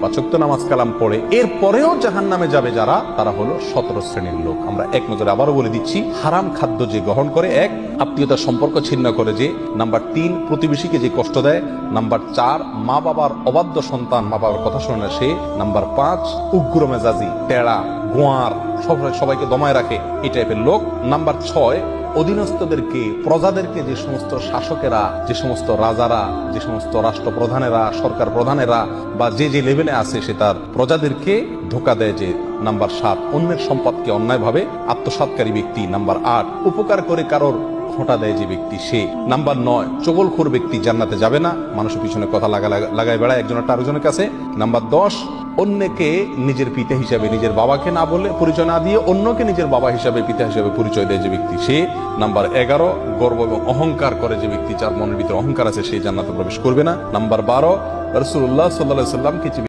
5 ওয়াক্ত নামাজ কালাম পড়ে এরপরেও জাহান্নামে যাবে যারা, তারা হলো 17 শ্রেণীর লোক। আমরা এক নজরে আবারও বলে দিচ্ছি, হারাম খাদ্য যে গ্রহণ করে, 1 আত্মীয়তার সম্পর্ক ছিন্ন করে যে, নাম্বার 3 প্রতিবেশীকে যে কষ্ট দেয়, নাম্বার 4 মা বাবার অবাধ্য সন্তান, মা বাবার কথা শোনে না সে, নাম্বার 5 উগ্র মেজাজি, টেড়া, গোয়ার, সবাইকে দমায় রাখে, এই টাইপের লোক। নাম্বার 6 অধীনস্থদেরকে, প্রজাদেরকে, যে সমস্ত শাসকেরা, যে সমস্ত রাজারা, যে সমস্ত রাষ্ট্রপ্রধানেরা, সরকার প্রধানেরা বা যে যে লেভেলে আছে সে তার প্রজাদেরকে ধোঁকা দেয় যে। নাম্বার 7 অন্যের সম্পদকে অন্যায়ভাবে আত্মসাৎকারী ব্যক্তি। নাম্বার 8 উপকার করে কারোর খোঁটা দেয় যে ব্যক্তি সে। নাম্বার 9 চগলখোর ব্যক্তি জান্নাতে যাবে না, মানুষের পিছনে কথা লাগায় বেড়ায় একজনের আরেকজনের কাছে। নাম্বার 10 অন্যকে নিজের পিতা হিসাবে, নিজের বাবাকে না বলে, পরিচয় না দিয়ে অন্যকে নিজের বাবা হিসাবে, পিতা হিসাবে পরিচয় দেয় যে ব্যক্তি সে। নাম্বার 11 গর্ব এবং অহংকার করে যে ব্যক্তি, যার মনের ভিতরে অহংকার আছে, সে জান্নাতে প্রবেশ করবে না। নাম্বার 12 রাসূলুল্লাহ সাল্লাল্লাহু আলাইহি ওয়াসাল্লামকে